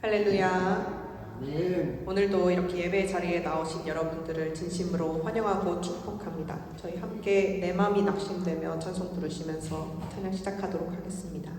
할렐루야. 네. 오늘도 이렇게 예배 자리에 나오신 여러분들을 진심으로 환영하고 축복합니다. 저희 함께 내 맘이 낙심되며 찬송 부르시면서 찬양 시작하도록 하겠습니다.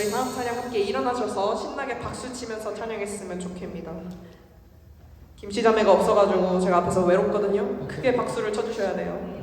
저희 다음 찬양 함께 일어나셔서 신나게 박수 치면서 찬양했으면 좋겠습니다. 김씨자매가 없어가지고 제가 앞에서 외롭거든요. 크게 박수를 쳐주셔야 돼요.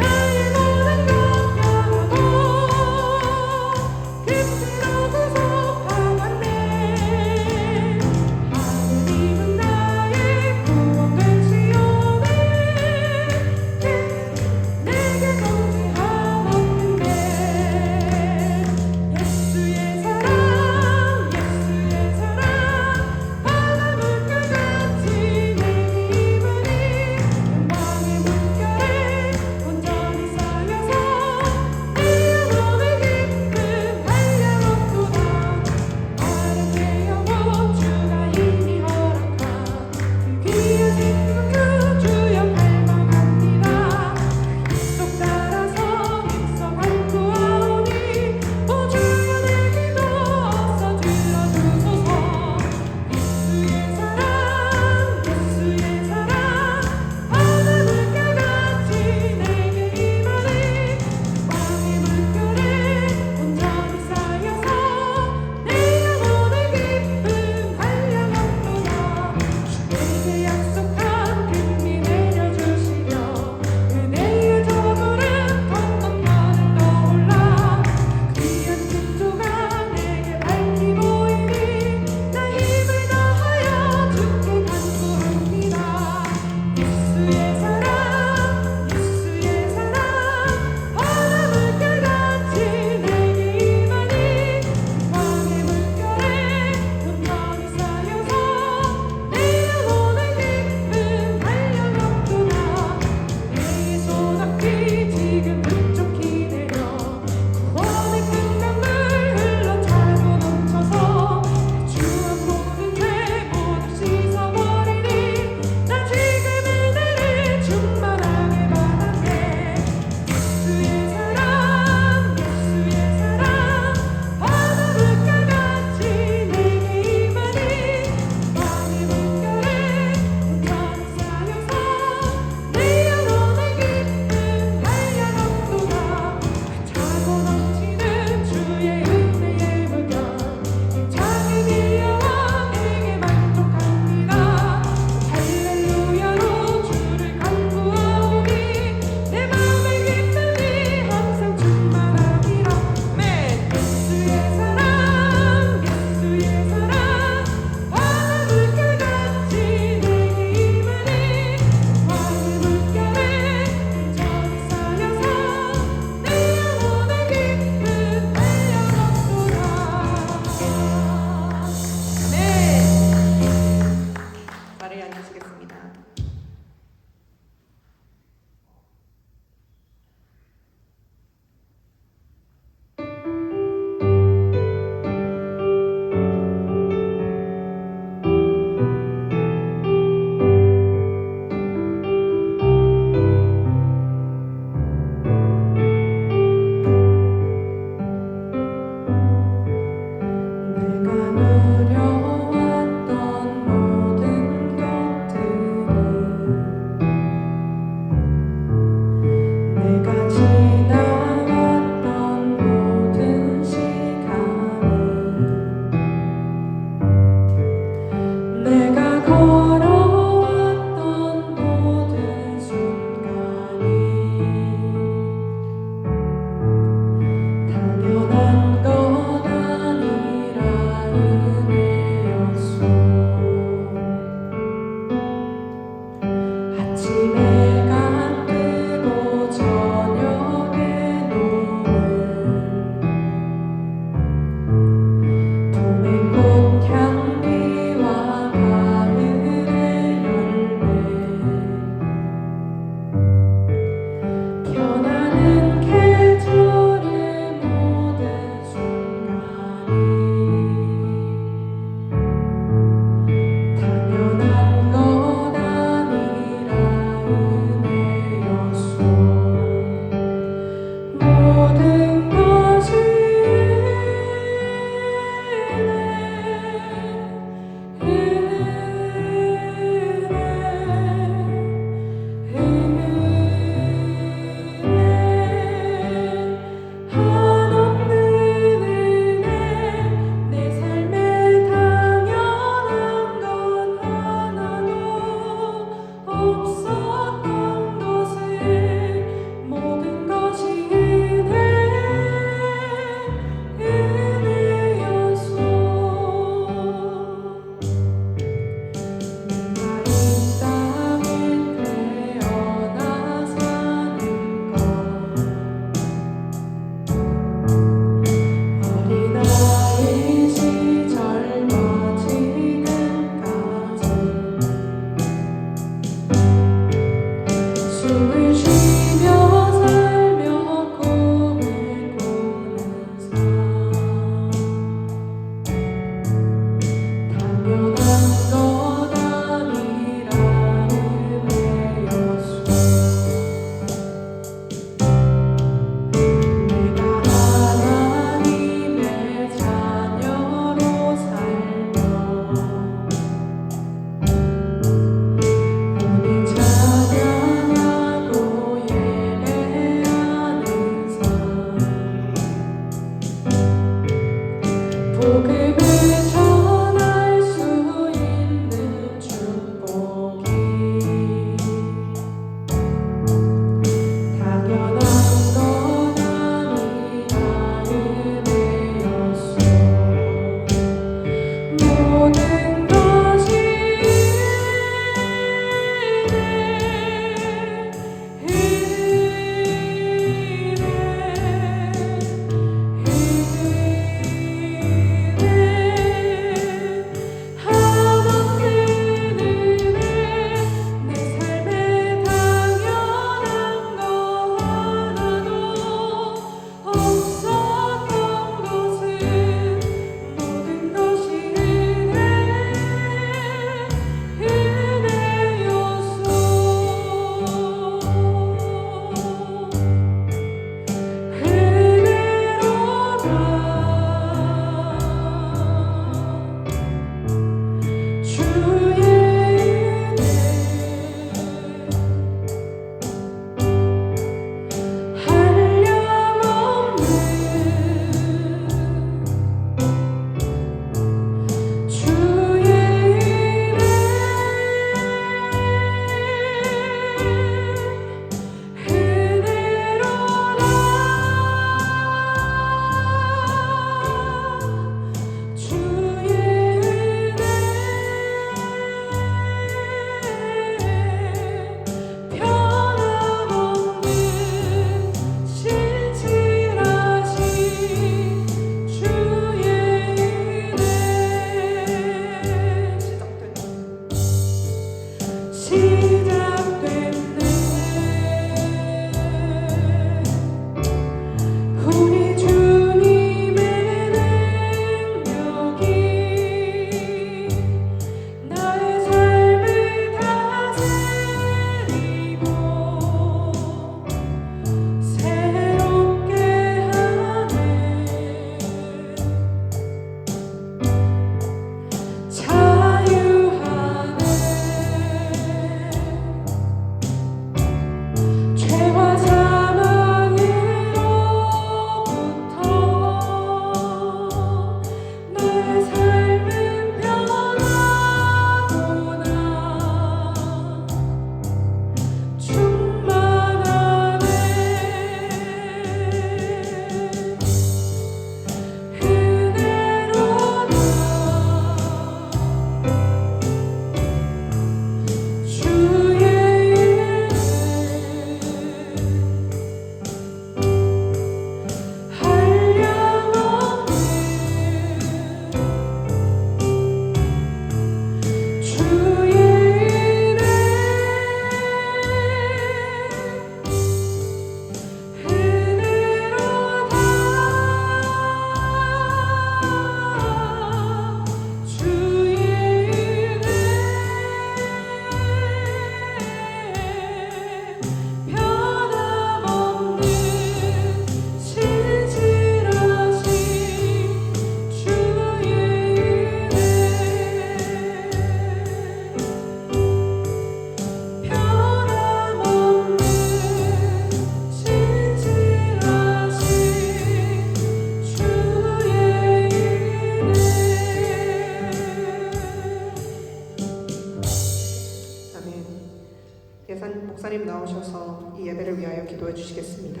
장로님 나오셔서 이 예배를 위하여 기도해 주시겠습니다.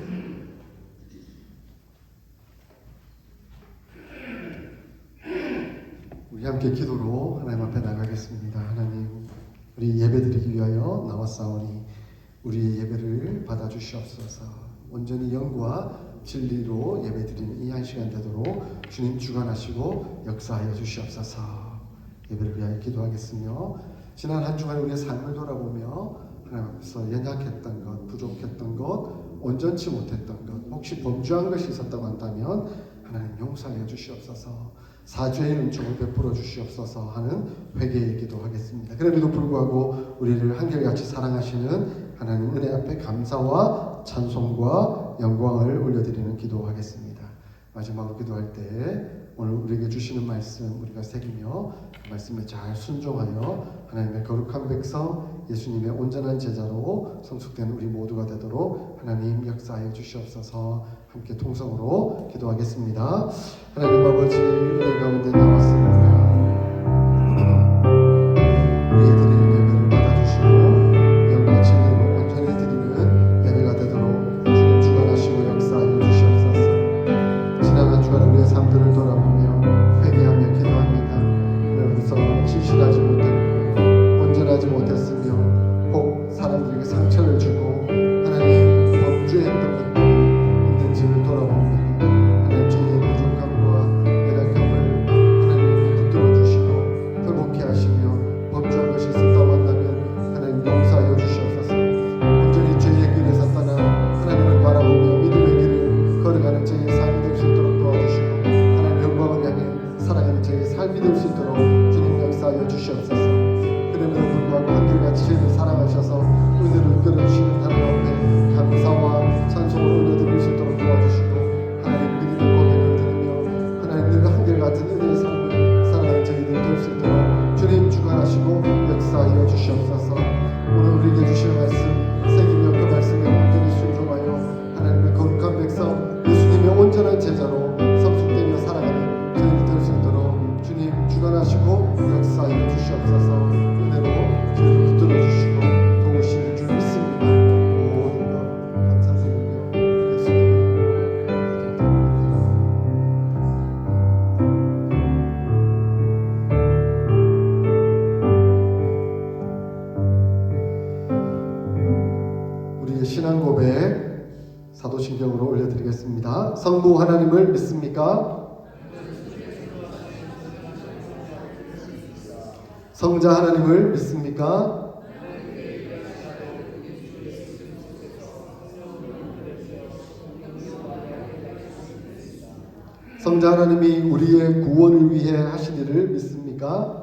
우리 함께 기도로 하나님 앞에 나가겠습니다. 하나님, 우리 예배드리기 위하여 나왔사오니 우리의 예배를 받아주시옵소서. 온전히 영과 진리로 예배드리는 이 한 시간 되도록 주님 주관하시고 역사하여 주시옵소서. 예배를 위하여 기도하겠으며, 지난 한 주간 우리의 삶을 돌아보며 하나님 앞에서 연약했던 것, 부족했던 것, 온전치 못했던 것, 혹시 범죄한 것이 있었다고 한다면 하나님 용서하여 주시옵소서. 사죄의 은총을 베풀어 주시옵소서 하는 회개의 기도하겠습니다. 그럼에도 불구하고 우리를 한결같이 사랑하시는 하나님 은혜 앞에 감사와 찬송과 영광을 올려드리는 기도하겠습니다. 마지막으로 기도할 때 오늘 우리에게 주시는 말씀 우리가 새기며 그 말씀에 잘 순종하여 하나님의 거룩한 백성, 예수님의 온전한 제자로 성숙된 우리 모두가 되도록 하나님 역사하여 주시옵소서. 함께 통성으로 기도하겠습니다. 하나님 아버지, 은혜 가운데 나왔습니다. 우리의 드리는 예배를 받아주시고 영과 진리로 온전히 드리는 예배가 되도록 주님 주관하시고 역사하여 주시옵소서. 지난 한 주간 우리의 삶들을 돌아보며 회개하며 기도합니다. 그러면서 진실하지 못했고 온전하지 못했으며 혹 사람들에게 상처를 주고 하나님 범죄했던 것들 있는지를 돌아봅니다. 하나님 저희의 부족함과 연약함을 하나님 붙들어 주시고 회복케 하시며 범죄한 것이 있었다고 한다면 하나님 용서하여 주시옵소서. 온전히 저희의 길에 섰다나 하나님을 바라보며 믿음의 길을 걸어가는 저희의 삶이 될 수 있도록 도와주시고 하나님 영광을 향해 살아가는 저희의 삶이 될 수 있도록 주님 역사하여 주시옵소서. 그럼에도 불구하고 한결같이 저희를 사랑하셔서 은혜를 이끌어주시는 하나님 앞에 감사와 찬송을 올려드릴 수 있도록 도와주시고 하나님 믿음의 고백을 들으며 하나님들과 한결같은 은혜의 삶을 살아가는 저희들 될 수 있도록 주님 주관하시고 역사하여 주시옵소서. 오늘 우리에게 주시는 말씀 새기며 그 말씀에 온전히 순종하여 하나님의 거룩한 백성, 예수님의 온전한 제자로 성숙되며 살아가는 저희들 될 수 있도록 주님 주관하시고 역사하여 주시옵소서. 은혜로 저희를 붙들어 주시고 도우시는 줄 믿습니다. 모든 것 감사드리며 예수님의 이름으로 기도드립니다. 우리의 신앙 고백 사도신경으로 올려드리겠습니다. 성부 하나님을 믿습니까? 성자 하나님을 믿습니까? 성자 하나님이 우리의 구원을 위해 하신 일을 믿습니까?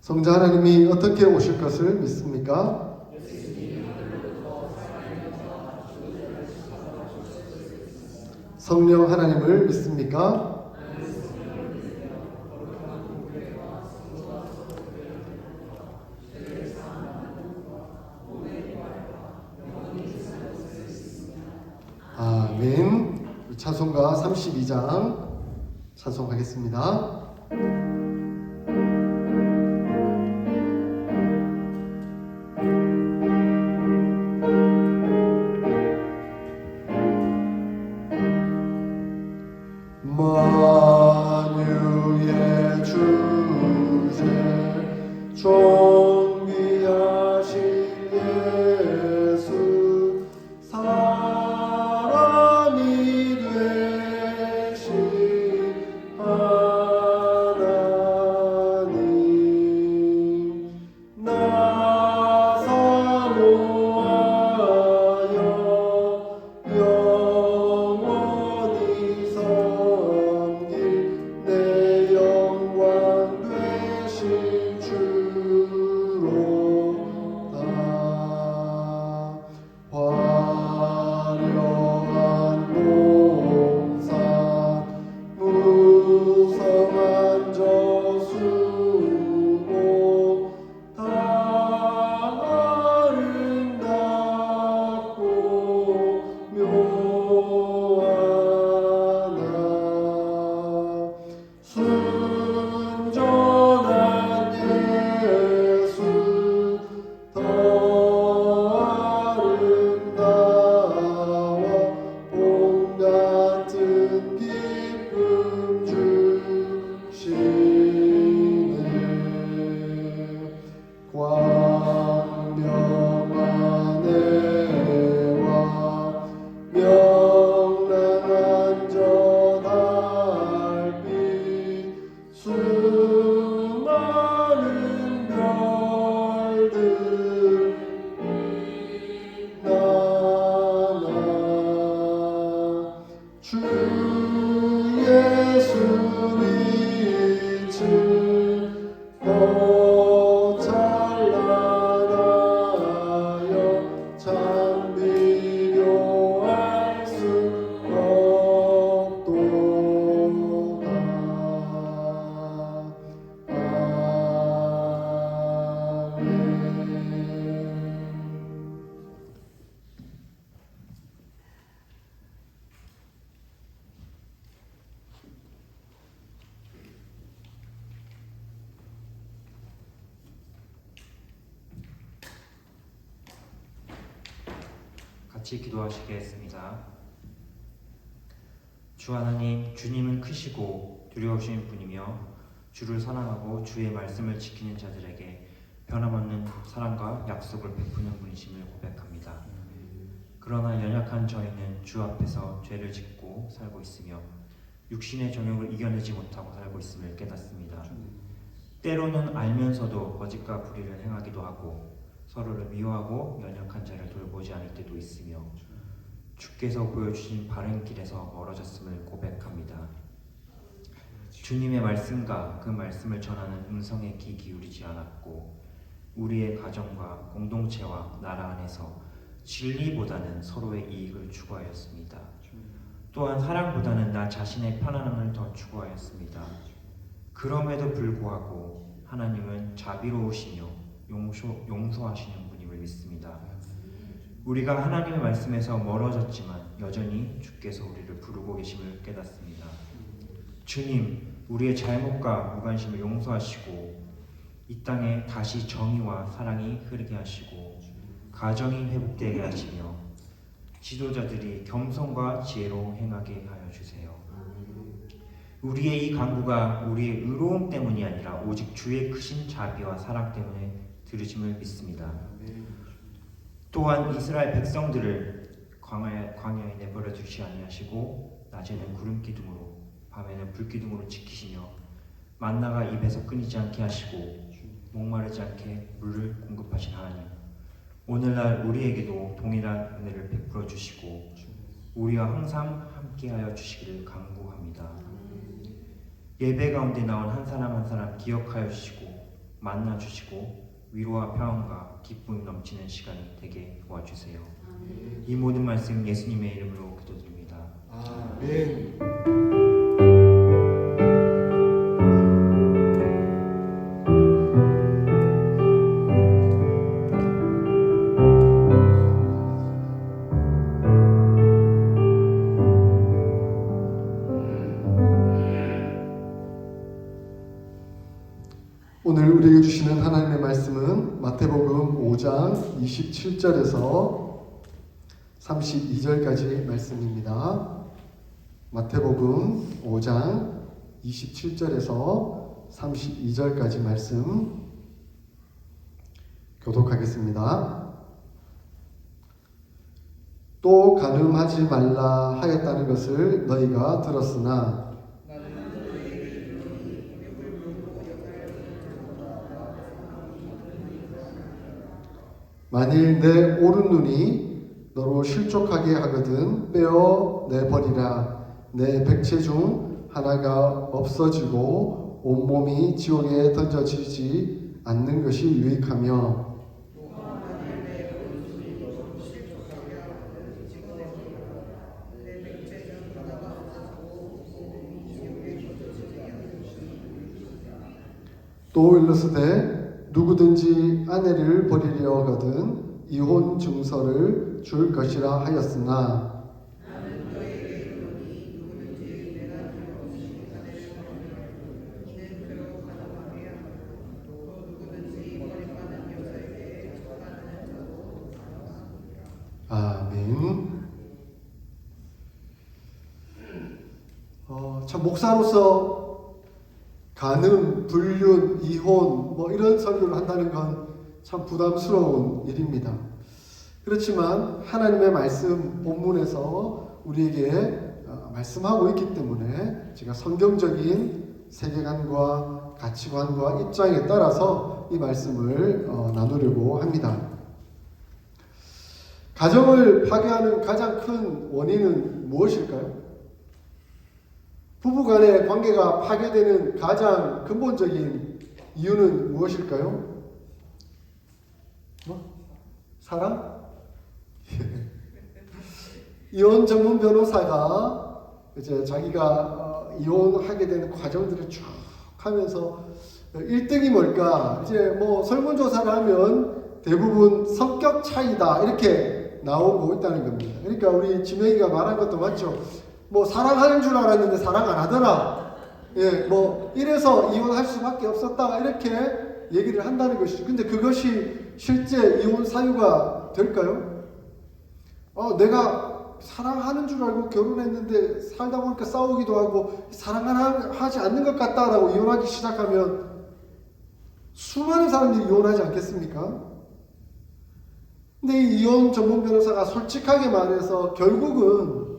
성자 하나님이 어떻게 오실 것을 믿습니까? 성령 하나님을 믿습니까? 아멘. 찬송가 32장 찬송하겠습니다. 만유의 주제 존귀하신 예수 사람이 되신 하나님 나 사모하여 영원히 섬길 내 영광 되신 주 같이 기도하시겠습니다. 주 하나님, 주님은 크시고 두려우신 분이며 주를 사랑하고 주의 말씀을 지키는 자들에게 변함없는 사랑과 약속을 베푸는 분이심을 고백합니다. 그러나 연약한 저희는 주 앞에서 죄를 짓고 살고 있으며 육신의 정욕을 이겨내지 못하고 살고 있음을 깨닫습니다. 때로는 알면서도 거짓과 불의를 행하기도 하고 서로를 미워하고 연약한 자를 돌보지 않을 때도 있으며 주께서 보여주신 바른 길에서 멀어졌음을 고백합니다. 주님의 말씀과 그 말씀을 전하는 음성에 귀 기울이지 않았고 우리의 가정과 공동체와 나라 안에서 진리보다는 서로의 이익을 추구하였습니다. 또한 사랑보다는 나 자신의 편안함을 더 추구하였습니다. 그럼에도 불구하고 하나님은 자비로우시며 용서하시는 분임을 믿습니다. 우리가 하나님의 말씀에서 멀어졌지만 여전히 주께서 우리를 부르고 계심을 깨닫습니다. 주님, 우리의 잘못과 무관심을 용서하시고 이 땅에 다시 정의와 사랑이 흐르게 하시고 가정이 회복되게 하시며 지도자들이 겸손과 지혜로 행하게 하여 주세요. 우리의 이 간구가 우리의 의로움 때문이 아니라 오직 주의 크신 자비와 사랑 때문에 들으심을 믿습니다. 또한 이스라엘 백성들을 광야에 내버려 두지 아니하시고 낮에는 구름 기둥으로 밤에는 불 기둥으로 지키시며 만나가 입에서 끊이지 않게 하시고 목마르지 않게 물을 공급하신 하나님, 오늘날 우리에게도 동일한 은혜를 베풀어 주시고 우리와 항상 함께하여 주시기를 간구합니다. 예배 가운데 나온 한 사람 한 사람 기억하여 주시고 만나 주시고 위로와 평안과 기쁨이 넘치는 시간이 되게 도와주세요. 이 모든 말씀 예수님의 이름으로 기도드립니다. 아멘. 오늘 우리에게 주시는 하나님의 말씀은 마태복음 5장 27절에서 32절까지 말씀입니다. 마태복음 5장 27절에서 32절까지 말씀 교독하겠습니다. 또 간음하지 말라 하였다는 것을 너희가 들었으나 만일 내 오른눈이 너로 실족하게 하거든 빼어 내버리라. 내 백체 중 하나가 없어지고 온몸이 지옥에 던져지지 않는 것이 유익하며 또 일러스되 누구든지 아내를 버리려 하거든 이혼 증서를 줄 것이라 하였으나 아멘. 참 목사로서 간음, 불륜, 이혼 뭐 이런 설교를 한다는 건 참 부담스러운 일입니다. 그렇지만 하나님의 말씀 본문에서 우리에게 말씀하고 있기 때문에 제가 성경적인 세계관과 가치관과 입장에 따라서 이 말씀을 나누려고 합니다. 가정을 파괴하는 가장 큰 원인은 무엇일까요? 부부간의 관계가 파괴되는 가장 근본적인 이유는 무엇일까요? 사랑? 이혼 전문 변호사가 이제 자기가 이혼하게 되는 과정들을 쭉 하면서 1등이 뭘까? 이제 뭐 설문조사를 하면 대부분 성격 차이다 이렇게 나오고 있다는 겁니다. 그러니까 우리 지명이가 말한 것도 맞죠. 뭐 사랑하는 줄 알았는데 사랑 안 하더라. 예, 뭐 이래서 이혼할 수밖에 없었다 이렇게 얘기를 한다는 것이죠. 근데 그것이 실제 이혼 사유가 될까요? 내가 사랑하는 줄 알고 결혼했는데 살다 보니까 싸우기도 하고 사랑하지 않는 것 같다라고 이혼하기 시작하면 수많은 사람들이 이혼하지 않겠습니까? 근데 이 이혼 전문 변호사가 솔직하게 말해서 결국은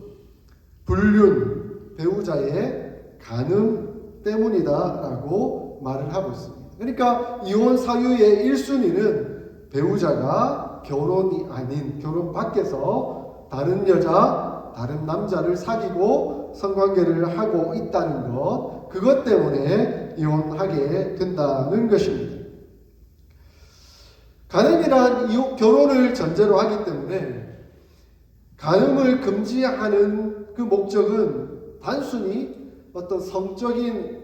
불륜, 배우자의 간음 때문이다라고 말을 하고 있습니다. 그러니까 이혼 사유의 1순위는 배우자가 결혼이 아닌 결혼 밖에서 다른 여자, 다른 남자를 사귀고 성관계를 하고 있다는 것, 그것 때문에 이혼하게 된다는 것입니다. 간음이란 결혼을 전제로 하기 때문에 간음을 금지하는 그 목적은 단순히 어떤 성적인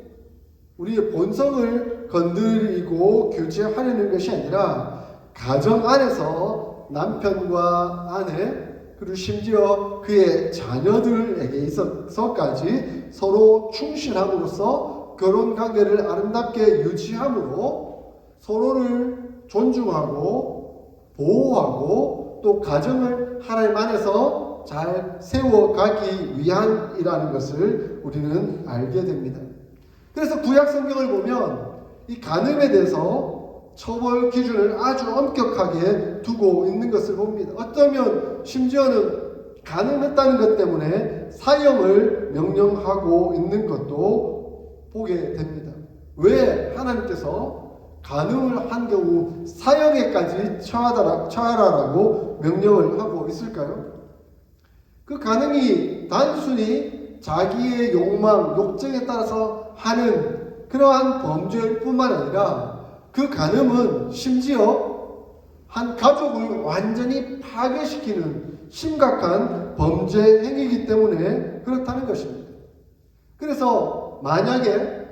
우리의 본성을 건드리고 규제하려는 것이 아니라 가정 안에서 남편과 아내 그리고 심지어 그의 자녀들에게 있어서까지 서로 충실함으로써 결혼관계를 아름답게 유지함으로 서로를 존중하고 보호하고 또 가정을 하나님 안에서 잘 세워가기 위함이라는 것을 우리는 알게 됩니다. 그래서 구약 성경을 보면 이 간음에 대해서 처벌 기준을 아주 엄격하게 두고 있는 것을 봅니다. 어쩌면 심지어는 간음했다는 것 때문에 사형을 명령하고 있는 것도 보게 됩니다. 왜 하나님께서 간음을 한 경우 사형에까지 처하라라고 명령을 하고 있을까요? 그 간음이 단순히 자기의 욕망, 욕정에 따라서 하는 그러한 범죄일 뿐만 아니라 그 간음은 심지어 한 가족을 완전히 파괴시키는 심각한 범죄 행위이기 때문에 그렇다는 것입니다. 그래서 만약에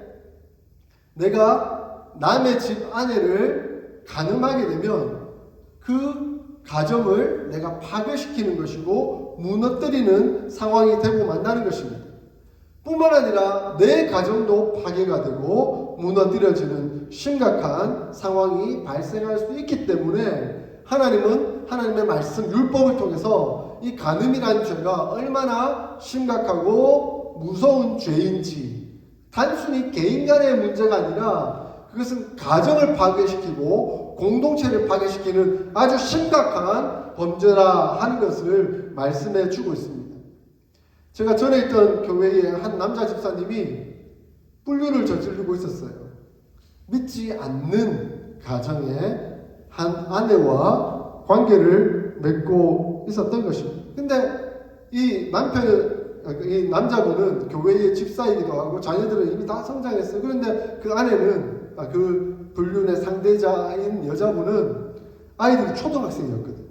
내가 남의 집 아내를 간음하게 되면 그 가정을 내가 파괴시키는 것이고 무너뜨리는 상황이 되고 만나는 것입니다. 뿐만 아니라 내 가정도 파괴가 되고 무너뜨려지는 심각한 상황이 발생할 수 있기 때문에 하나님은 하나님의 말씀 율법을 통해서 이 간음이라는 죄가 얼마나 심각하고 무서운 죄인지 단순히 개인 간의 문제가 아니라 그것은 가정을 파괴시키고 공동체를 파괴시키는 아주 심각한 범죄라 하는 것을 말씀해 주고 있습니다. 제가 전에 있던 교회에 한 남자 집사님이 불륜을 저지르고 있었어요. 믿지 않는 가정에 한 아내와 관계를 맺고 있었던 것입니다. 근데 이 남자분은 교회의 집사이기도 하고 자녀들은 이미 다 성장했어요. 그런데 그 아내는 그 불륜의 상대자인 여자분은 아이들이 초등학생이었거든요.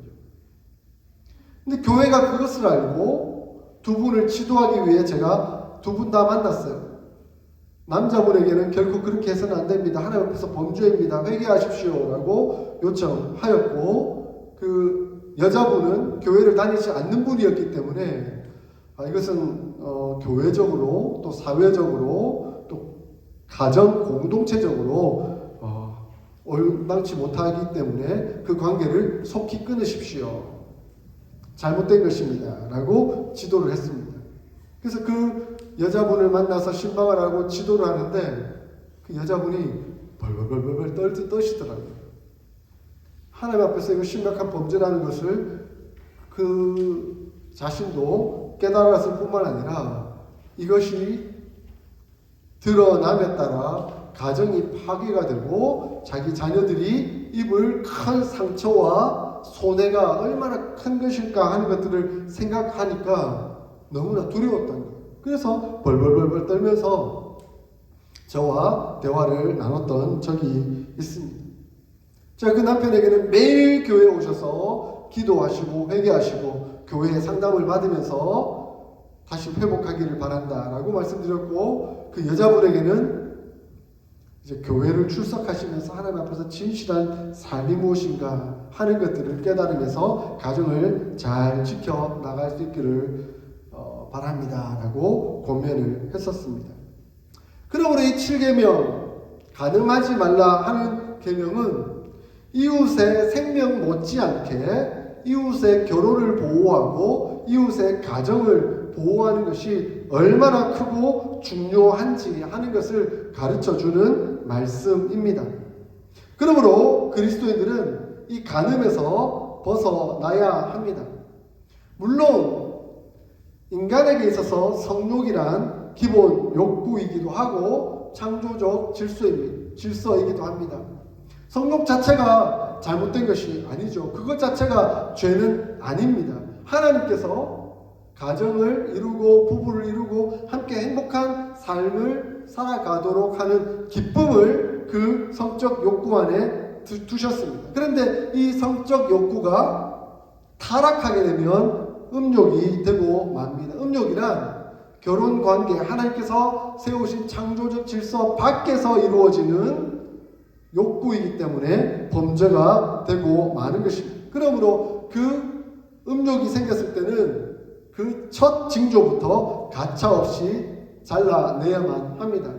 근데 교회가 그것을 알고 두 분을 지도하기 위해 제가 두 분 다 만났어요. 남자분에게는 결코 그렇게 해서는 안 됩니다. 하나님 앞에서 범죄입니다. 회개하십시오. 라고 요청하였고 그 여자분은 교회를 다니지 않는 분이었기 때문에 이것은 교회적으로 또 사회적으로 또 가정 공동체적으로 얼마치 못하기 때문에 그 관계를 속히 끊으십시오. 잘못된 것입니다. 라고 지도를 했습니다. 그래서 그 여자분을 만나서 신방을 하고 지도를 하는데 그 여자분이 벌벌벌벌 떠시더라고요. 하나님 앞에서 이거 심각한 범죄라는 것을 그 자신도 깨달았을 뿐만 아니라 이것이 드러남에 따라 가정이 파괴가 되고 자기 자녀들이 입을 큰 상처와 손해가 얼마나 큰 것일까 하는 것들을 생각하니까 너무나 두려웠던 거예요. 그래서 벌벌벌벌 떨면서 저와 대화를 나눴던 적이 있습니다. 그 남편에게는 매일 교회에 오셔서 기도하시고 회개하시고 교회에 상담을 받으면서 다시 회복하기를 바란다라고 말씀드렸고 그 여자분에게는 이제 교회를 출석하시면서 하나님 앞에서 진실한 삶이 무엇인가 하는 것들을 깨달으면서 가정을 잘 지켜 나갈 수 있기를 바랍니다 라고 권면을 했었습니다. 그러므로 이 7계명 간음하지 말라 하는 계명은 이웃의 생명 못지않게 이웃의 결혼을 보호하고 이웃의 가정을 보호하는 것이 얼마나 크고 중요한지 하는 것을 가르쳐주는 말씀입니다. 그러므로 그리스도인들은 이 간음에서 벗어나야 합니다. 물론 인간에게 있어서 성욕이란 기본 욕구이기도 하고 창조적 질서이기도 합니다. 성욕 자체가 잘못된 것이 아니죠. 그것 자체가 죄는 아닙니다. 하나님께서 가정을 이루고 부부를 이루고 함께 행복한 삶을 살아가도록 하는 기쁨을 그 성적 욕구 안에 두셨습니다. 그런데 이 성적 욕구가 타락하게 되면 음욕이 되고 맙니다. 음욕이란 결혼관계, 하나님께서 세우신 창조적 질서 밖에서 이루어지는 욕구이기 때문에 범죄가 되고 마는 것입니다. 그러므로 그 음욕이 생겼을 때는 그 첫 징조부터 가차없이 잘라내야만 합니다.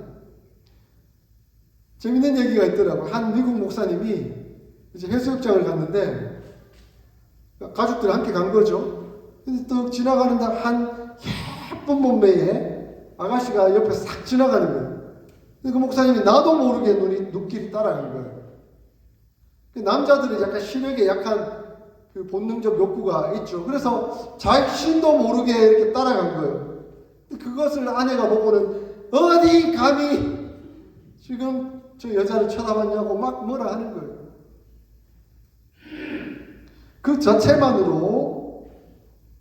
재밌는 얘기가 있더라고요. 한 미국 목사님이 이제 해수욕장을 갔는데 가족들 함께 간 거죠. 그래서 또 지나가는데 한 예쁜 몸매에 아가씨가 옆에 싹 지나가는 거예요. 그 목사님이 나도 모르게 눈길이 따라간 거예요. 남자들이 약간 시력에 약한 그 본능적 욕구가 있죠. 그래서 자신도 모르게 이렇게 따라간 거예요. 그것을 아내가 보고는 어디 감히 지금 저 여자를 쳐다봤냐고 막 뭐라 하는 거예요. 그 자체만으로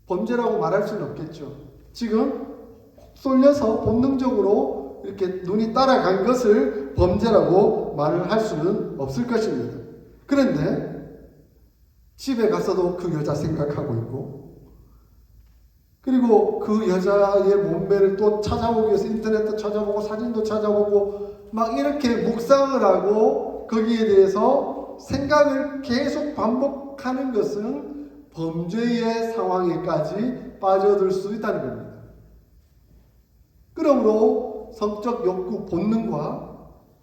범죄라고 말할 수는 없겠죠. 지금 쏠려서 본능적으로 이렇게 눈이 따라간 것을 범죄라고 말을 할 수는 없을 것입니다. 그런데 집에 가서도 그 여자 생각하고 있고, 그리고 그 여자의 몸매를 또 찾아보기 위해서 인터넷도 찾아보고 사진도 찾아보고 막 이렇게 묵상을 하고 거기에 대해서 생각을 계속 반복하는 것은 범죄의 상황에까지 빠져들 수 있다는 겁니다. 그러므로 성적 욕구 본능과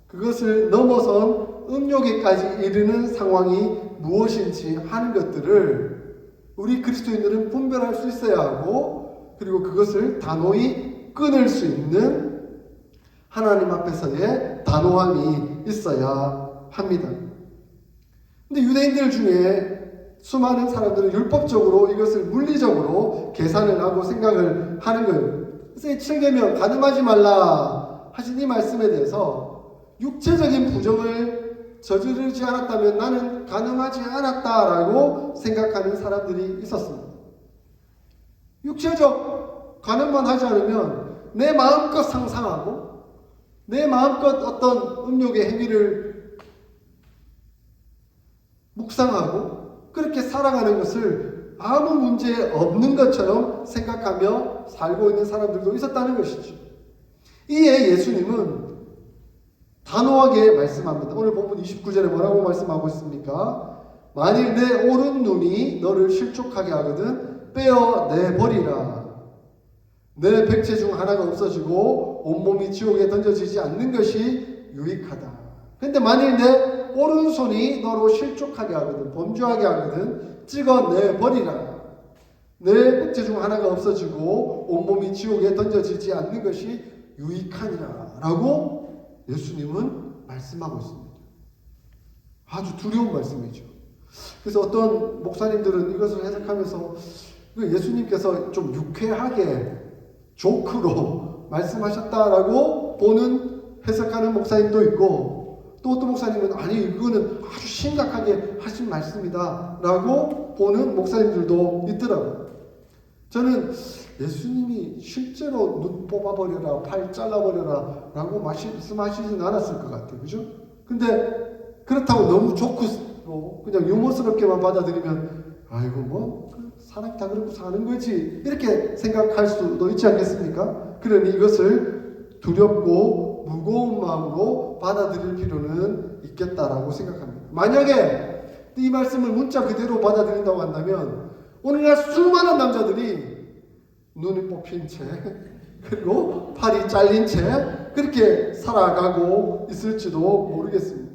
그것을 넘어선 음욕에까지 이르는 상황이 무엇인지 하는 것들을 우리 그리스도인들은 분별할 수 있어야 하고, 그리고 그것을 단호히 끊을 수 있는 하나님 앞에서의 단호함이 있어야 합니다. 근데 유대인들 중에 수많은 사람들은 율법적으로 이것을 물리적으로 계산을 하고 생각을 하는 거예요. 그래서 이 7계명 간음하지 말라 하신 이 말씀에 대해서 육체적인 부정을 저지르지 않았다면 나는 간음하지 않았다라고 생각하는 사람들이 있었습니다. 육체적 간음만 하지 않으면 내 마음껏 상상하고 내 마음껏 어떤 음욕의 행위를 묵상하고 그렇게 살아가는 것을 아무 문제 없는 것처럼 생각하며 살고 있는 사람들도 있었다는 것이죠. 이에 예수님은 단호하게 말씀합니다. 오늘 본문 29절에 뭐라고 말씀하고 있습니까? 만일 내 오른 눈이 너를 실족하게 하거든 빼어내버리라. 내 백체 중 하나가 없어지고 온몸이 지옥에 던져지지 않는 것이 유익하다. 근데 만일 내 오른손이 너로 실족하게 하거든, 범죄하게 하거든 찍어내버리라. 내 백체 중 하나가 없어지고 온몸이 지옥에 던져지지 않는 것이 유익하니라 라고 예수님은 말씀하고 있습니다. 아주 두려운 말씀이죠. 그래서 어떤 목사님들은 이것을 해석하면서 예수님께서 좀 유쾌하게 조크로 말씀하셨다라고 보는 해석하는 목사님도 있고, 또 어떤 목사님은 아니 이거는 아주 심각하게 하신 말씀이다 라고 보는 목사님들도 있더라고요. 저는 예수님이 실제로 눈 뽑아버려라, 팔 잘라버려라 라고 말씀하시진 않았을 것 같아요. 그죠? 근데 그렇다고 너무 조크로 그냥 유머스럽게만 받아들이면 아이고 뭐 사람이 다 그렇고 사는 거지 이렇게 생각할 수도 있지 않겠습니까? 그러니 이것을 두렵고 무거운 마음으로 받아들일 필요는 있겠다라고 생각합니다. 만약에 이 말씀을 문자 그대로 받아들인다고 한다면 오늘날 수많은 남자들이 눈이 뽑힌 채 그리고 팔이 잘린 채 그렇게 살아가고 있을지도 모르겠습니다.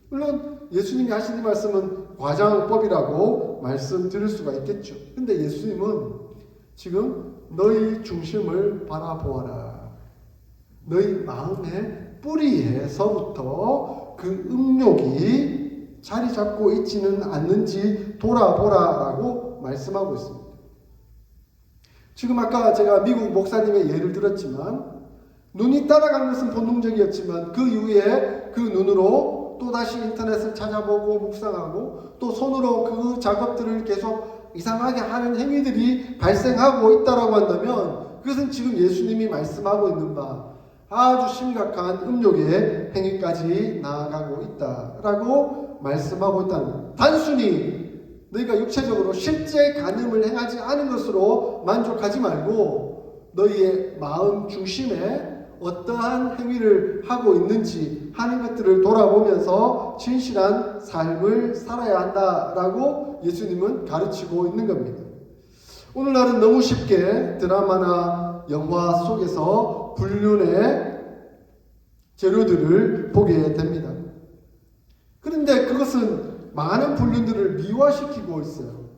물론 예수님이 하신 이 말씀은 과장법이라고 말씀드릴 수가 있겠죠. 근데 예수님은 지금 너희 중심을 바라보아라. 너희 마음의 뿌리에서부터 그 음욕이 자리 잡고 있지는 않는지 돌아보라라고 말씀하고 있습니다. 지금 아까 제가 미국 목사님의 예를 들었지만 눈이 따라간 것은 본능적이었지만 그 이후에 그 눈으로 또다시 인터넷을 찾아보고 묵상하고 또 손으로 그 작업들을 계속 이상하게 하는 행위들이 발생하고 있다라고 한다면 그것은 지금 예수님이 말씀하고 있는 바 아주 심각한 음욕의 행위까지 나아가고 있다라고 말씀하고 있다는 것. 단순히 너희가 육체적으로 실제 간음을 행하지 않은 것으로 만족하지 말고 너희의 마음 중심에 어떠한 행위를 하고 있는지 하는 것들을 돌아보면서 진실한 삶을 살아야 한다라고 예수님은 가르치고 있는 겁니다. 오늘날은 너무 쉽게 드라마나 영화 속에서 불륜의 재료들을 보게 됩니다. 그런데 그것은 많은 불륜들을 미화시키고 있어요.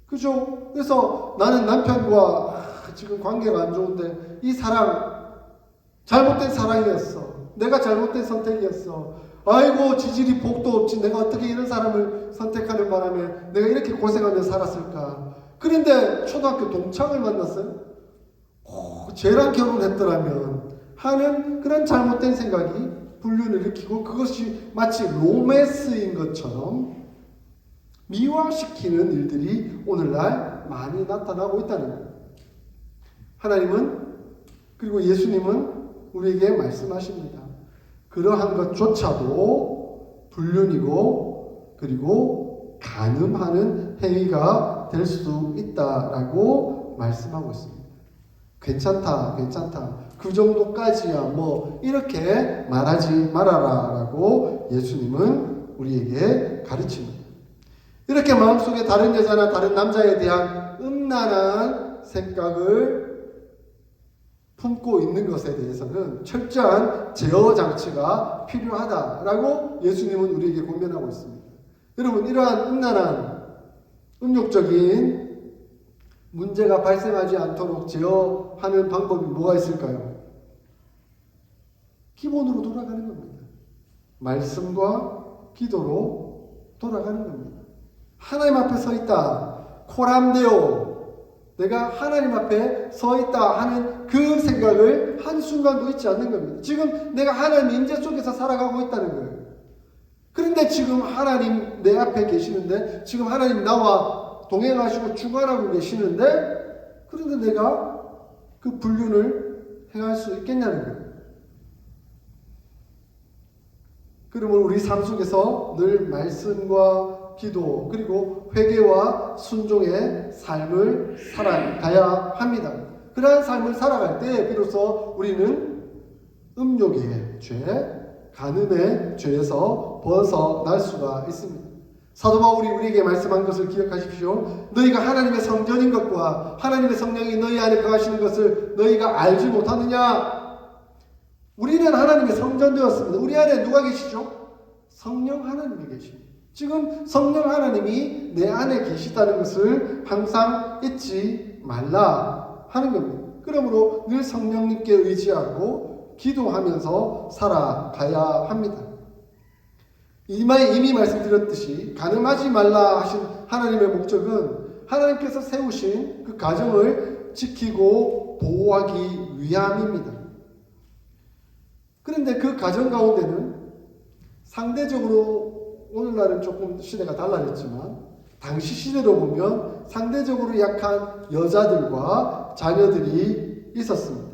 그죠? 그래서 나는 남편과 지금 관계가 안 좋은데 이 사랑 잘못된 사랑이었어. 내가 잘못된 선택이었어. 아이고 지질이 복도 없지. 내가 어떻게 이런 사람을 선택하는 바람에 내가 이렇게 고생하며 살았을까. 그런데 초등학교 동창을 만났어요. 쟤랑 결혼했더라면 하는 그런 잘못된 생각이 불륜을 일으키고 그것이 마치 로맨스인 것처럼 미화시키는 일들이 오늘날 많이 나타나고 있다는 거예요. 하나님은 그리고 예수님은 우리에게 말씀하십니다. 그러한 것조차도 불륜이고 그리고 간음하는 행위가 될 수 있다라고 말씀하고 있습니다. 괜찮다. 그 정도까지야 뭐 이렇게 말하지 말아라라고 예수님은 우리에게 가르칩니다. 이렇게 마음속에 다른 여자나 다른 남자에 대한 음란한 생각을 품고 있는 것에 대해서는 철저한 제어 장치가 필요하다라고 예수님은 우리에게 권면하고 있습니다. 여러분, 이러한 음란한 음욕적인 문제가 발생하지 않도록 제어하는 방법이 뭐가 있을까요? 기본으로 돌아가는 겁니다. 말씀과 기도로 돌아가는 겁니다. 하나님 앞에 서 있다. 코람데오. 내가 하나님 앞에 서 있다 하는 그 생각을 한순간도 잊지 않는 겁니다. 지금 내가 하나님 임재 속에서 살아가고 있다는 거예요. 그런데 지금 하나님 내 앞에 계시는데 지금 하나님 나와 동행하시고 주관하고 계시는데 그런데 내가 그 불륜을 행할 수 있겠냐는 거예요. 그러면 우리 삶 속에서 늘 말씀과 기도 그리고 회개와 순종의 삶을 살아가야 합니다. 그러한 삶을 살아갈 때 비로소 우리는 음욕의 죄, 간음의 죄에서 벗어날 수가 있습니다. 사도 바울이 우리에게 말씀한 것을 기억하십시오. 너희가 하나님의 성전인 것과 하나님의 성령이 너희 안에 거하시는 것을 너희가 알지 못하느냐? 우리는 하나님의 성전 되었습니다. 우리 안에 누가 계시죠? 성령 하나님이 계십니다. 지금 성령 하나님이 내 안에 계시다는 것을 항상 잊지 말라 하는 겁니다. 그러므로 늘 성령님께 의지하고 기도하면서 살아가야 합니다. 이미 말씀드렸듯이 간음하지 말라 하신 하나님의 목적은 하나님께서 세우신 그 가정을 지키고 보호하기 위함입니다. 그런데 그 가정 가운데는 상대적으로 오늘날은 조금 시대가 달라졌지만 당시 시대로 보면 상대적으로 약한 여자들과 자녀들이 있었습니다.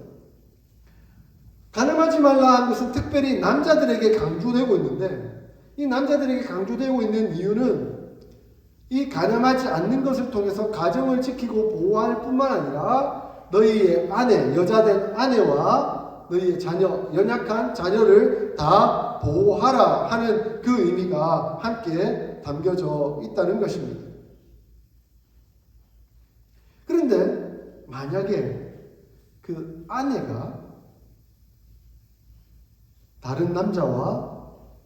간음하지 말라 한 것은 특별히 남자들에게 강조되고 있는데 이 남자들에게 강조되고 있는 이유는 이 간음하지 않는 것을 통해서 가정을 지키고 보호할 뿐만 아니라 너희의 아내, 여자된 아내와 너희의 자녀, 연약한 자녀를 다 보호하라 하는 그 의미가 함께 담겨져 있다는 것입니다. 그런데 만약에 그 아내가 다른 남자와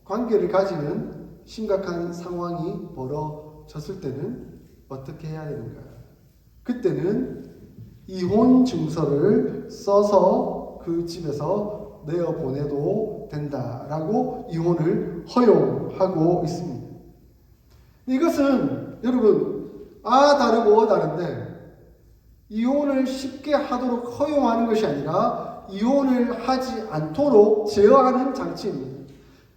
관계를 가지는 심각한 상황이 벌어졌을 때는 어떻게 해야 되는가? 그때는 이혼 증서를 써서 그 집에서 내어보내도 된다라고 이혼을 허용하고 있습니다. 이것은 여러분 다르고 다른데 이혼을 쉽게 하도록 허용하는 것이 아니라 이혼을 하지 않도록 제어하는 장치입니다.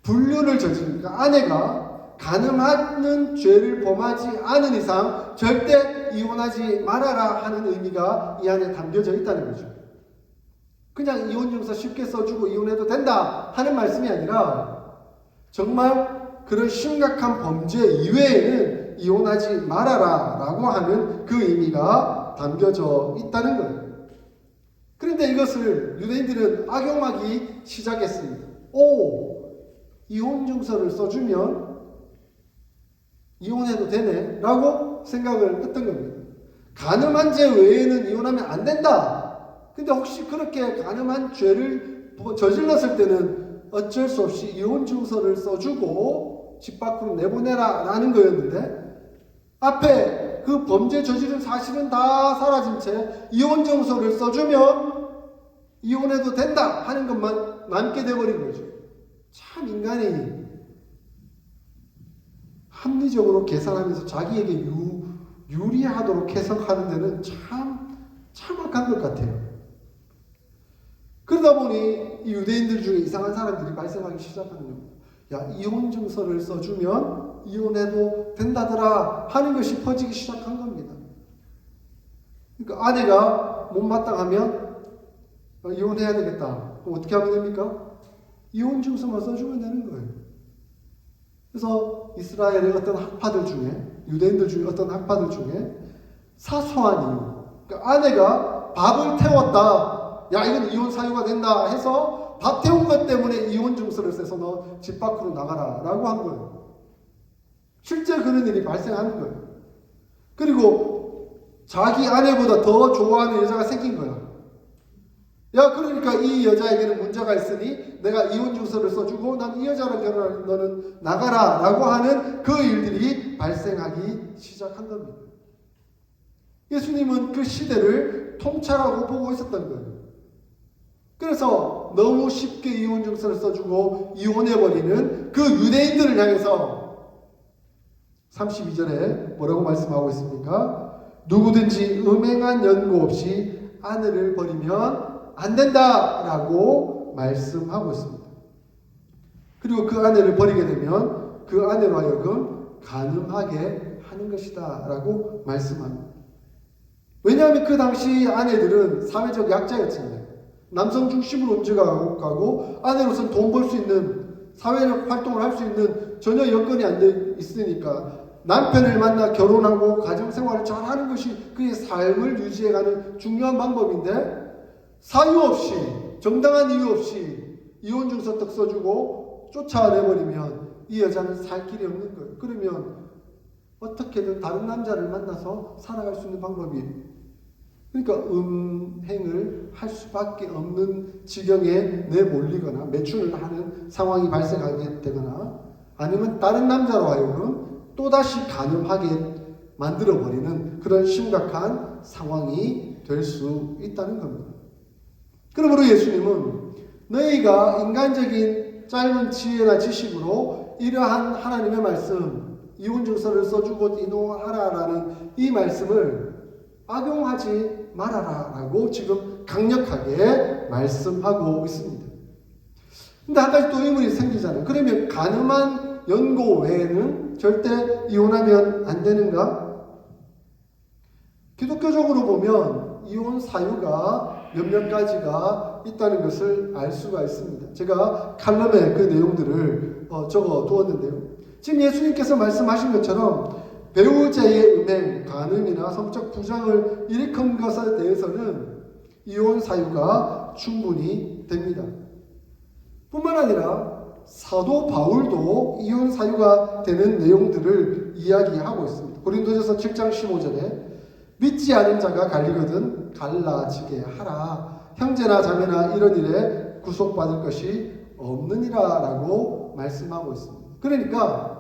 불륜을 저지르니까 아내가 간음하는 죄를 범하지 않은 이상 절대 이혼하지 말아라 하는 의미가 이 안에 담겨져 있다는 거죠. 그냥 이혼증서 쉽게 써주고 이혼해도 된다 하는 말씀이 아니라 정말 그런 심각한 범죄 이외에는 이혼하지 말아라 라고 하는 그 의미가 담겨져 있다는 거예요. 그런데 이것을 유대인들은 악용하기 시작했습니다. 이혼증서를 써주면 이혼해도 되네 라고 생각을 했던 겁니다. 간음한 죄 외에는 이혼하면 안 된다. 근데 혹시 그렇게 간음한 죄를 저질렀을 때는 어쩔 수 없이 이혼증서를 써주고 집 밖으로 내보내라 라는 거였는데 앞에 그 범죄 저지른 사실은 다 사라진 채 이혼증서를 써주면 이혼해도 된다 하는 것만 남게 돼버린 거죠. 참 인간이 합리적으로 계산하면서 자기에게 유리하도록 해석하는 데는 참 악한 것 같아요. 그러다 보니 이 유대인들 중에 이상한 사람들이 발생하기 시작하는 겁니다. 이혼 증서를 써주면 이혼해도 된다더라 하는 것이 퍼지기 시작한 겁니다. 그러니까 아내가 못마땅하면 이혼해야 되겠다. 그럼 어떻게 하면 됩니까? 이혼 증서만 써주면 되는 거예요. 그래서 이스라엘의 어떤 학파들 중에 유대인들 중에 어떤 학파들 중에 사소한 이유, 그러니까 아내가 밥을 태웠다. 이건 이혼 사유가 된다 해서 밥 태운 것 때문에 이혼 증서를 써서 너 집 밖으로 나가라 라고 한 거예요. 실제 그런 일이 발생하는 거예요. 그리고 자기 아내보다 더 좋아하는 여자가 생긴 거야. 그러니까 이 여자에게는 문제가 있으니 내가 이혼 증서를 써주고 난 이 여자랑 결혼할 너는 나가라 라고 하는 그 일들이 발생하기 시작한 겁니다. 예수님은 그 시대를 통찰하고 보고 있었던 거예요. 그래서 너무 쉽게 이혼 증서를 써주고 이혼해버리는 그 유대인들을 향해서 32절에 뭐라고 말씀하고 있습니까? 누구든지 음행한 연고 없이 아내를 버리면 안 된다라고 말씀하고 있습니다. 그리고 그 아내를 버리게 되면 그 아내로 하여금 간음하게 하는 것이다 라고 말씀합니다. 왜냐하면 그 당시 아내들은 사회적 약자였잖아요. 남성 중심으로 움직여가고 아내로서는 돈 벌 수 있는 사회적 활동을 할 수 있는 전혀 여건이 안 돼 있으니까 남편을 만나 결혼하고 가정생활을 잘하는 것이 그의 삶을 유지해가는 중요한 방법인데 사유 없이 정당한 이유 없이 이혼증서 딱 써주고 쫓아내버리면 이 여자는 살 길이 없는 거예요. 그러면 어떻게든 다른 남자를 만나서 살아갈 수 있는 방법이 그러니까 음행을 할 수밖에 없는 지경에 내몰리거나 매춘을 하는 상황이 발생하게 되거나 아니면 다른 남자로 하여금 또다시 간음하게 만들어버리는 그런 심각한 상황이 될 수 있다는 겁니다. 그러므로 예수님은 너희가 인간적인 짧은 지혜나 지식으로 이러한 하나님의 말씀 이혼증서를 써주고 이혼하라라는 이 말씀을 악용하지 말아라라고 지금 강력하게 말씀하고 있습니다. 근데 한 가지 또 의문이 생기잖아요. 그러면 간음한 연고 외에는 절대 이혼하면 안 되는가? 기독교적으로 보면 이혼 사유가 몇몇 가지가 있다는 것을 알 수가 있습니다. 제가 칼럼에 그 내용들을 적어 두었는데요. 지금 예수님께서 말씀하신 것처럼 배우자의 음행, 간음이나 성적 부정을 일으킨 것에 대해서는 이혼 사유가 충분히 됩니다. 뿐만 아니라 사도 바울도 이혼 사유가 되는 내용들을 이야기하고 있습니다. 고린도전서 7장 15절에 믿지 않은 자가 갈리거든 갈라지게 하라. 형제나 자매나 이런 일에 구속받을 것이 없느니라 라고 말씀하고 있습니다. 그러니까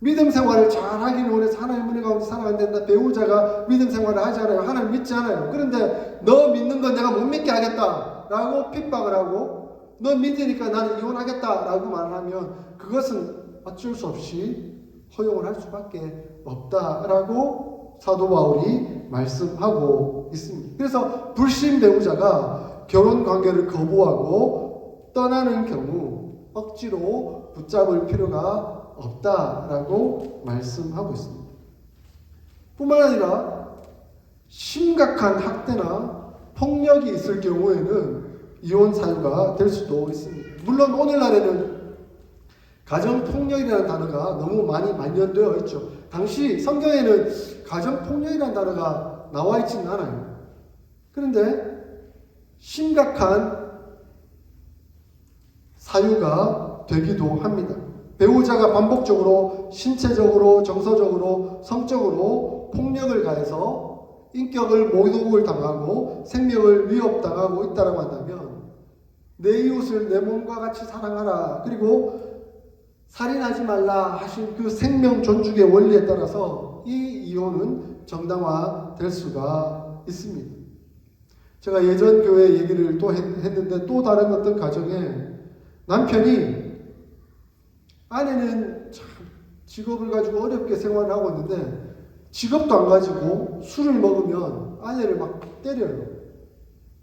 믿음 생활을 잘 하기를 원해서 하나님 은혜 가운데 살아가야 된다. 배우자가 믿음 생활을 하지 않아요. 하나님 믿지 않아요. 그런데 너 믿는 건 내가 못 믿게 하겠다 라고 핍박을 하고, 너 믿으니까 나는 이혼하겠다 라고 말을 하면 그것은 어쩔 수 없이 허용을 할 수밖에 없다라고 사도 바울이 말씀하고 있습니다. 그래서 불신 배우자가 결혼 관계를 거부하고 떠나는 경우 억지로 붙잡을 필요가 없다라고 말씀하고 있습니다. 뿐만 아니라 심각한 학대나 폭력이 있을 경우에는 이혼 사유가 될 수도 있습니다. 물론 오늘날에는 가정폭력이라는 단어가 너무 많이 만연되어 있죠. 당시 성경에는 가정폭력이라는 단어가 나와 있지는 않아요. 그런데 심각한 사유가 되기도 합니다. 배우자가 반복적으로 신체적으로, 정서적으로, 성적으로 폭력을 가해서 인격을 모독을 당하고 생명을 위협당하고 있다고 한다면, 내 이웃을 내 몸과 같이 사랑하라, 그리고 살인하지 말라 하신 그 생명 존중의 원리에 따라서 이 이혼은 정당화될 수가 있습니다. 제가 예전 교회 얘기를 또 했는데, 또 다른 어떤 가정에 남편이, 아내는 참 직업을 가지고 어렵게 생활을 하고 있는데 직업도 안 가지고 술을 먹으면 아내를 막 때려요.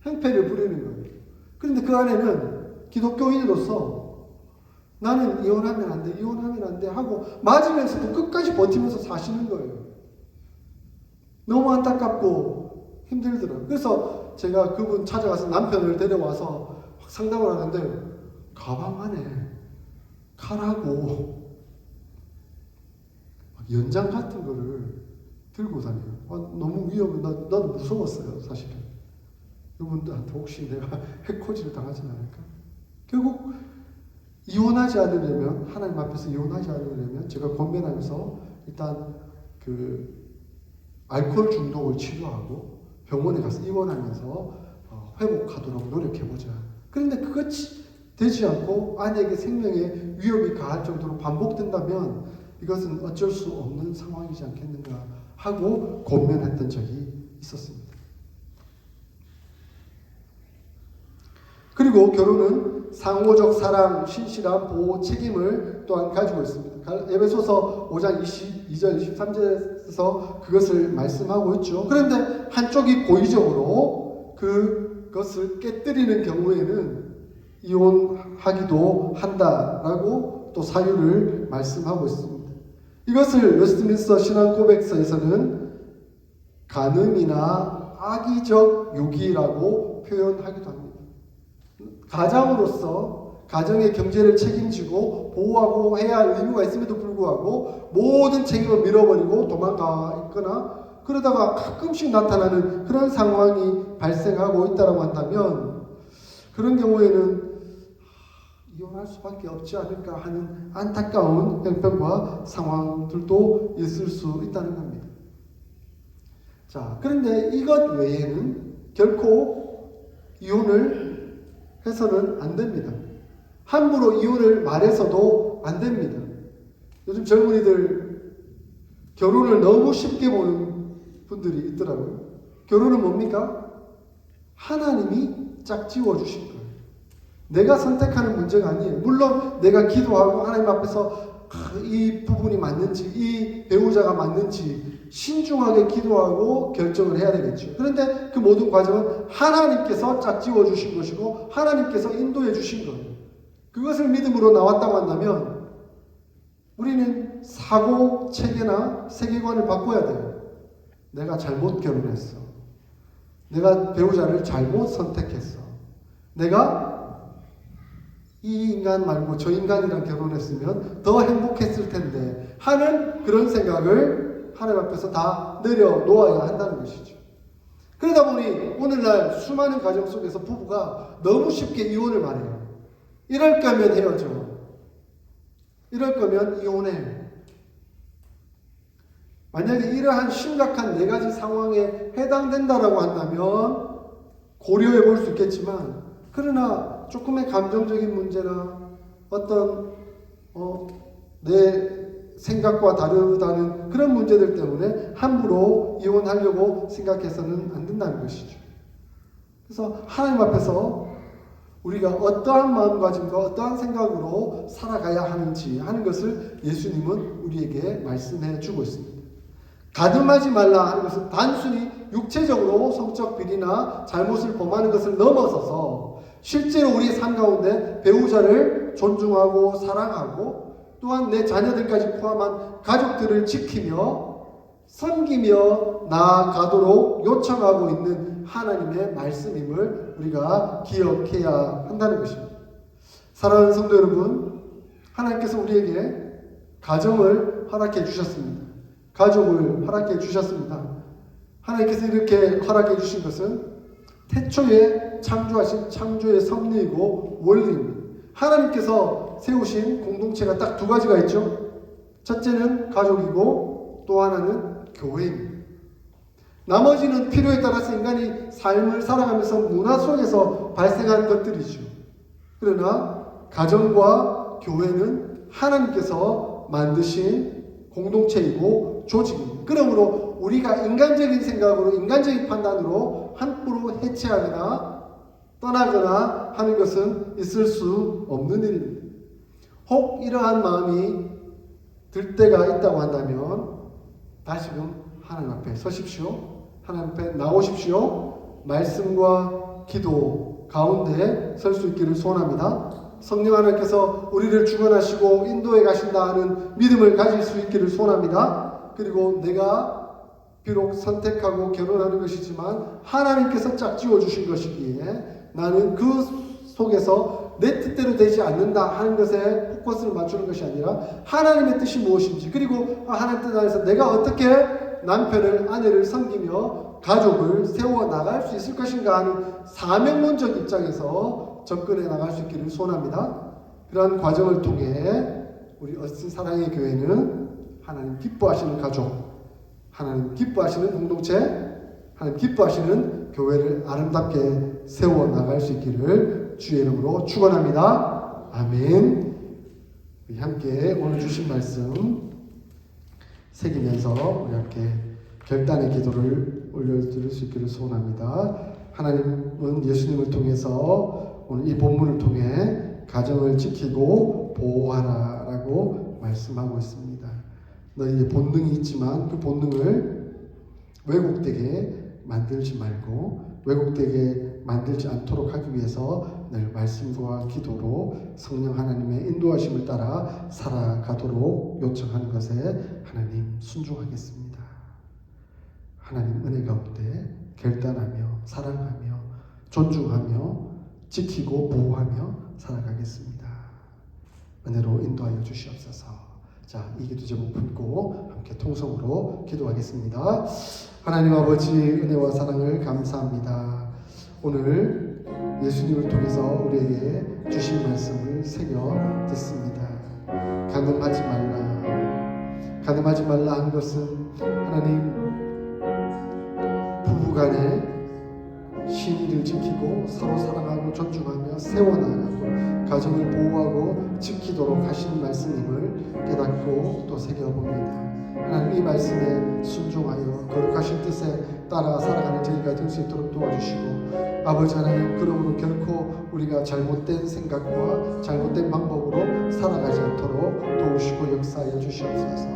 행패를 부리는 거예요. 그런데 그 아내는 기독교인으로서 나는 이혼하면 안 돼, 이혼하면 안 돼 하고 맞으면서도 끝까지 버티면서 사시는 거예요. 너무 안타깝고 힘들더라고요. 그래서 제가 그분 찾아가서 남편을 데려와서 상담을 하는데, 가방 안에 칼하고 연장 같은 거를 들고 다녀요. 너무 위험해. 나도 무서웠어요, 사실은. 이분들한테 혹시 내가 해코지를 당하지 않을까? 결국 이혼하지 않으려면, 하나님 앞에서 이혼하지 않으려면 제가 권면하면서 일단 그 알코올 중독을 치료하고 병원에 가서 입원하면서 회복하도록 노력해보자. 그런데 그것이 되지 않고 아내에게 생명에 위협이 가할 정도로 반복된다면 이것은 어쩔 수 없는 상황이지 않겠는가 하고 권면했던 적이 있었습니다. 그리고 결혼은 상호적 사랑, 신실한 보호 책임을 또한 가지고 있습니다. 에베소서 5장 22절, 23절에서 그것을 말씀하고 있죠. 그런데 한쪽이 고의적으로 그것을 깨뜨리는 경우에는 이혼하기도 한다라고 또 사유를 말씀하고 있습니다. 이것을 웨스트민스터 신앙고백서에서는 간음이나 악의적 유기라고 표현하기도 합니다. 가장으로서 가정의 경제를 책임지고 보호하고 해야 할 의무가 있음에도 불구하고 모든 책임을 밀어버리고 도망가 있거나 그러다가 가끔씩 나타나는 그런 상황이 발생하고 있다고 한다면, 그런 경우에는 이혼할 수밖에 없지 않을까 하는 안타까운 형편과 상황들도 있을 수 있다는 겁니다. 자, 그런데 이것 외에는 결코 이혼을 해서는 안 됩니다. 함부로 이혼을 말해서도 안 됩니다. 요즘 젊은이들 결혼을 너무 쉽게 보는 분들이 있더라고요. 결혼은 뭡니까? 하나님이 짝지워 주신 거예요. 내가 선택하는 문제가 아니에요. 물론 내가 기도하고 하나님 앞에서 이 부분이 맞는지, 이 배우자가 맞는지 신중하게 기도하고 결정을 해야 되겠죠. 그런데 그 모든 과정은 하나님께서 짝지워 주신 것이고 하나님께서 인도해 주신 거예요. 그것을 믿음으로 나왔다고 한다면 우리는 사고 체계나 세계관을 바꿔야 돼요. 내가 잘못 결혼했어. 내가 배우자를 잘못 선택했어. 내가 이 인간 말고 저 인간이랑 결혼했으면 더 행복했을 텐데 하는 그런 생각을 하나님 앞에서 다 내려놓아야 한다는 것이죠. 그러다 보니 오늘날 수많은 가정 속에서 부부가 너무 쉽게 이혼을 말해요. 이럴 거면 헤어져. 이럴 거면 이혼해. 만약에 이러한 심각한 네 가지 상황에 해당된다라고 한다면 고려해 볼 수 있겠지만, 그러나 조금의 감정적인 문제나 어떤 내 생각과 다르다는 그런 문제들 때문에 함부로 이혼하려고 생각해서는 안 된다는 것이죠. 그래서 하나님 앞에서 우리가 어떠한 마음가짐과 어떠한 생각으로 살아가야 하는지 하는 것을 예수님은 우리에게 말씀해 주고 있습니다. 가늠하지 말라 하는 것은 단순히 육체적으로 성적 비리나 잘못을 범하는 것을 넘어서서 실제로 우리의 삶 가운데 배우자를 존중하고 사랑하고 또한 내 자녀들까지 포함한 가족들을 지키며 섬기며 나아가도록 요청하고 있는 하나님의 말씀임을 우리가 기억해야 한다는 것입니다. 사랑하는 성도 여러분, 하나님께서 우리에게 가정을 허락해 주셨습니다. 가족을 허락해 주셨습니다. 하나님께서 이렇게 허락해 주신 것은 태초에 창조하신 창조의 섭리이고 원리입니다. 하나님께서 세우신 공동체가 딱 두 가지가 있죠. 첫째는 가족이고 또 하나는 교회입니다. 나머지는 필요에 따라서 인간이 삶을 살아가면서 문화 속에서 발생한 것들이죠. 그러나 가정과 교회는 하나님께서 만드신 공동체이고 조직입니다. 그러므로 우리가 인간적인 생각으로 인간적인 판단으로 함부로 해체하거나 떠나거나 하는 것은 있을 수 없는 일입니다. 혹 이러한 마음이 들 때가 있다고 한다면 다시금 하나님 앞에 서십시오. 하나님 앞에 나오십시오. 말씀과 기도 가운데 설 수 있기를 소원합니다. 성령 하나님께서 우리를 주관하시고 인도해 가신다 하는 믿음을 가질 수 있기를 소원합니다. 그리고 내가 비록 선택하고 결혼하는 것이지만 하나님께서 짝지어 주신 것이기에 나는 그 속에서 내 뜻대로 되지 않는다 하는 것에 포커스를 맞추는 것이 아니라 하나님의 뜻이 무엇인지, 그리고 하나님 뜻 안에서 내가 어떻게 남편을 아내를 섬기며 가족을 세워 나갈 수 있을 것인가 하는 사명론적 입장에서 접근해 나갈 수 있기를 소원합니다. 그러한 과정을 통해 우리 어스틴 사랑의 교회는 하나님 기뻐하시는 가족, 하나님 기뻐하시는 공동체, 하나님 기뻐하시는 교회를 아름답게 세워 나갈 수 있기를 주의 이름으로 축원합니다. 아멘. 우리 함께 오늘 주신 말씀 새기면서 우리 함께 결단의 기도를 올려드릴 수 있기를 소원합니다. 하나님은 예수님을 통해서 오늘 이 본문을 통해 가정을 지키고 보호하라 라고 말씀하고 있습니다. 너희의 본능이 있지만 그 본능을 왜곡되게 만들지 말고 왜곡되게 만들지 않도록 하기 위해서 늘 말씀과 기도로 성령 하나님의 인도하심을 따라 살아가도록 요청하는 것에 하나님 순종하겠습니다. 하나님 은혜 가운데 결단하며 사랑하며 존중하며 지키고 보호하며 살아가겠습니다. 은혜로 인도하여 주시옵소서. 자, 이 기도 제목 품고 함께 통성으로 기도하겠습니다. 하나님 아버지 은혜와 사랑을 감사합니다. 오늘 예수님을 통해서 우리에게 주신 말씀을 새겨 듣습니다. 간음하지 말라. 간음하지 말라 한 것은 하나님 부부간에 신의를 지키고 서로 사랑하고 존중하며 세워나가고 가정을 보호하고 지키도록 하신 말씀임을 깨닫고 또 새겨봅니다. 하나님 이 말씀에 순종하여 거룩하신 뜻에 따라 살아가는 저희가 될 수 있도록 도와주시고 아버지 하나님 그러므로 결코 우리가 잘못된 생각과 잘못된 방법으로 살아가지 않도록 도우시고 역사하여 주시옵소서.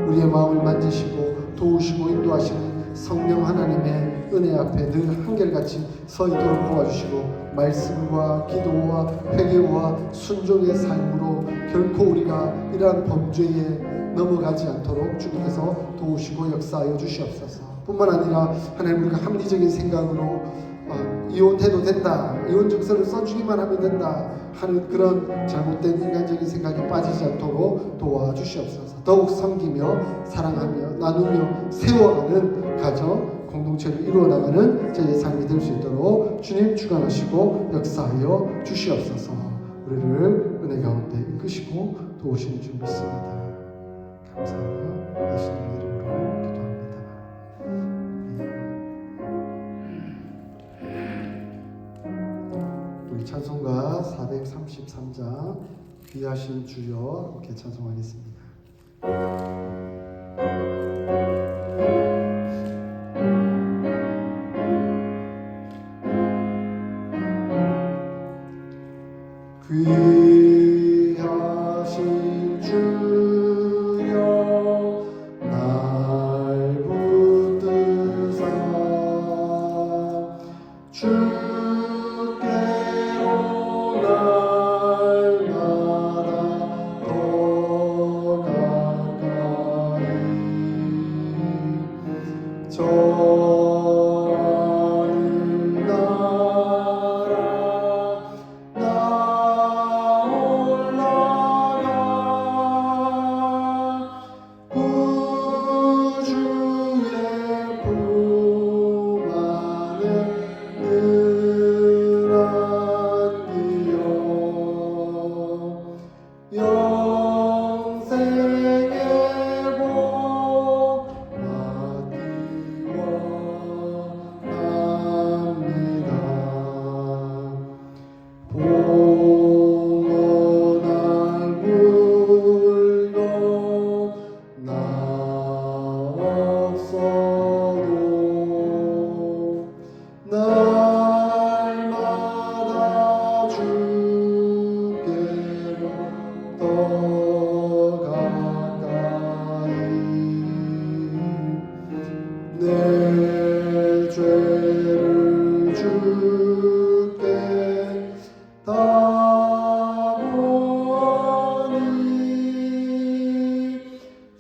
우리의 마음을 만지시고 도우시고 인도하시는 성령 하나님의 은혜 앞에 늘 한결같이 서 있도록 도와주시고 말씀과 기도와 회개와 순종의 삶으로 결코 우리가 이러한 범죄에 넘어가지 않도록 주님께서 도우시고 역사하여 주시옵소서. 뿐만 아니라 하나님 우리가 합리적인 생각으로 이혼해도 된다, 이혼 증서를 써주기만 하면 된다 하는 그런 잘못된 인간적인 생각에 빠지지 않도록 도와주시옵소서. 더욱 섬기며 사랑하며 나누며 세워가는 가정 공동체를 이루어나가는 저희의 삶이 될 수 있도록 주님 주관하시고 역사하여 주시옵소서. 우리를 은혜 가운데 이끄시고 도우시는 줄 믿습니다. 감사하며 예수님의 이름으로 기도합니다. 우리 찬송가 433장 귀하신 주여 이렇게 찬송하겠습니다.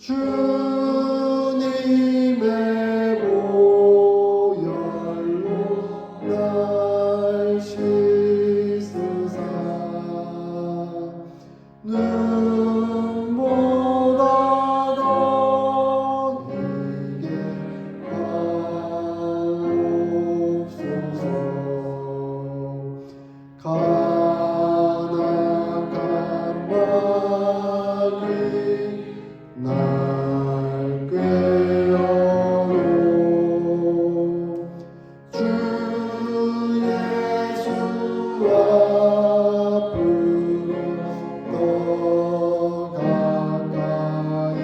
주님의 보혈로 날 씻으사 눈보다 더 이게 하옵소서. 가난한 마귀 날 꾀어도 주 예수 앞으로 더 가까이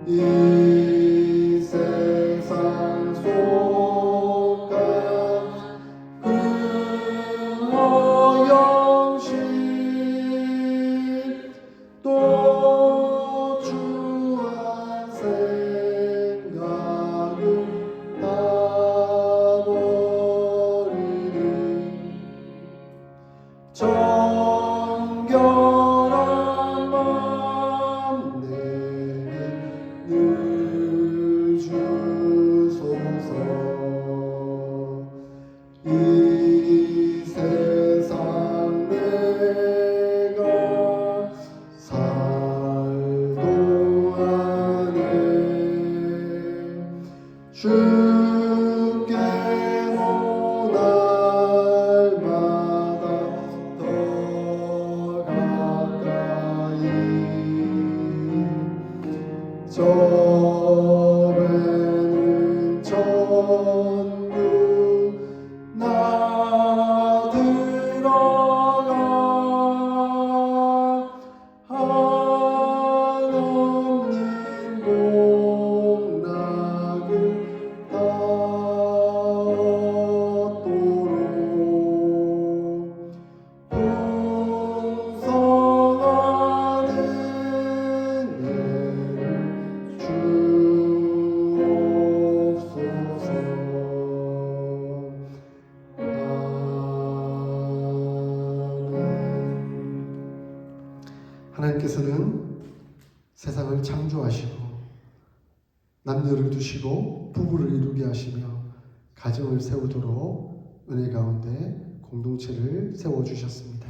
이 세상 속가 영신 또 주한 생각을 다버리니 정결한 맘 내게 늘 주소서. 이 세상 내가 살 동안에 주께로 날마다 더 가까이 저배는 전부 나 들어가 하나님 복락을 닿도록 풍성한 은혜를 주옵소서. 하나님께서는 세상을 창조하시고 남녀를 두시고 부부를 이루게 하시며 가정을 세우도록 은혜 가운데 공동체를 세워주셨습니다.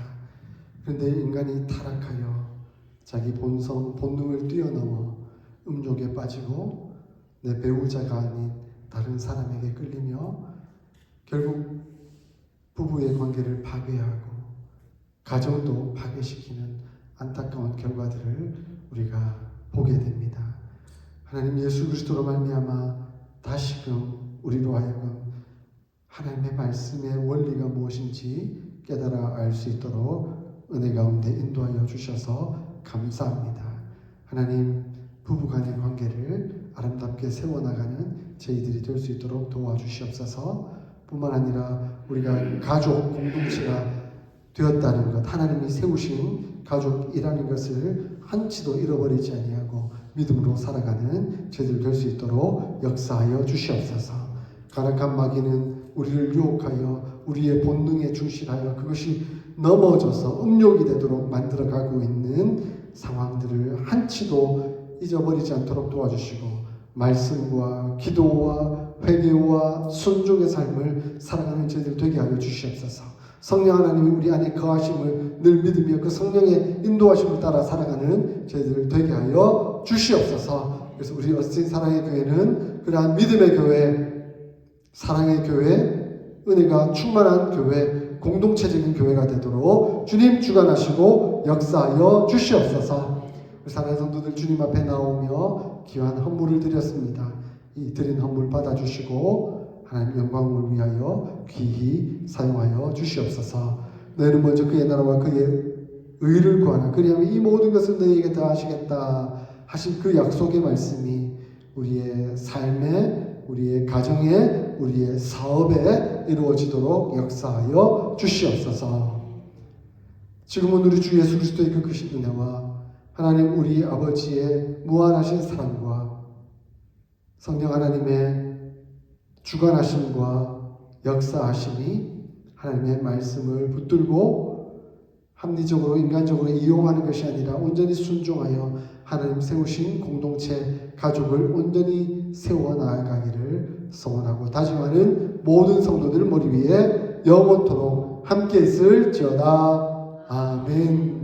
그런데 인간이 타락하여 자기 본성, 본능을 뛰어넘어 음욕에 빠지고 내 배우자가 아닌 다른 사람에게 끌리며 결국 부부의 관계를 파괴하고 가정도 파괴시키는 안타까운 결과들을 우리가 보게 됩니다. 하나님 예수 그리스도로 말미암아 다시금 우리로 하여금 하나님의 말씀의 원리가 무엇인지 깨달아 알 수 있도록 은혜 가운데 인도하여 주셔서 감사합니다. 하나님 부부간의 관계를 아름답게 세워나가는 저희들이 될 수 있도록 도와주시옵소서. 뿐만 아니라 우리가 가족 공동체가 되었다는 것, 하나님이 세우신 가족이라는 것을 한치도 잃어버리지 아니하고 믿음으로 살아가는 저희들 될 수 있도록 역사하여 주시옵소서. 가락한 마귀는 우리를 유혹하여 우리의 본능에 충실하여 그것이 넘어져서 음욕이 되도록 만들어가고 있는 상황들을 한치도 잊어버리지 않도록 도와주시고 말씀과 기도와 회개와 순종의 삶을 살아가는 저희들 되게 하여 주시옵소서. 성령 하나님이 우리 안에 거하심을 늘 믿으며 그 성령의 인도하심을 따라 살아가는 저희들 되게 하여 주시옵소서. 그래서 우리 어스틴 사랑의 교회는 그러한 믿음의 교회, 사랑의 교회, 은혜가 충만한 교회, 공동체적인 교회가 되도록 주님 주관하시고 역사하여 주시옵소서. 사랑하는 성도들 주님 앞에 나오며 귀한 헌물을 드렸습니다. 이 드린 헌물 받아주시고 하나님 영광을 위하여 귀히 사용하여 주시옵소서. 너희는 먼저 그의 나라와 그의 의를 구하라. 그리하면 이 모든 것을 너희에게 더하시겠다 하신 그 약속의 말씀이 우리의 삶에, 우리의 가정에, 우리의 사업에 이루어지도록 역사하여 주시옵소서. 지금은 우리 주 예수 그리스도의 그 크신 은혜와 하나님 우리 아버지의 무한하신 사랑과 성령 하나님의 주관하심과 역사하심이 하나님의 말씀을 붙들고 합리적으로 인간적으로 이용하는 것이 아니라 온전히 순종하여 하나님 세우신 공동체 가족을 온전히 세워 나아가기를 소원하고 다짐하는 모든 성도들 머리 위에 영원토록 함께 있을지어다. 아멘.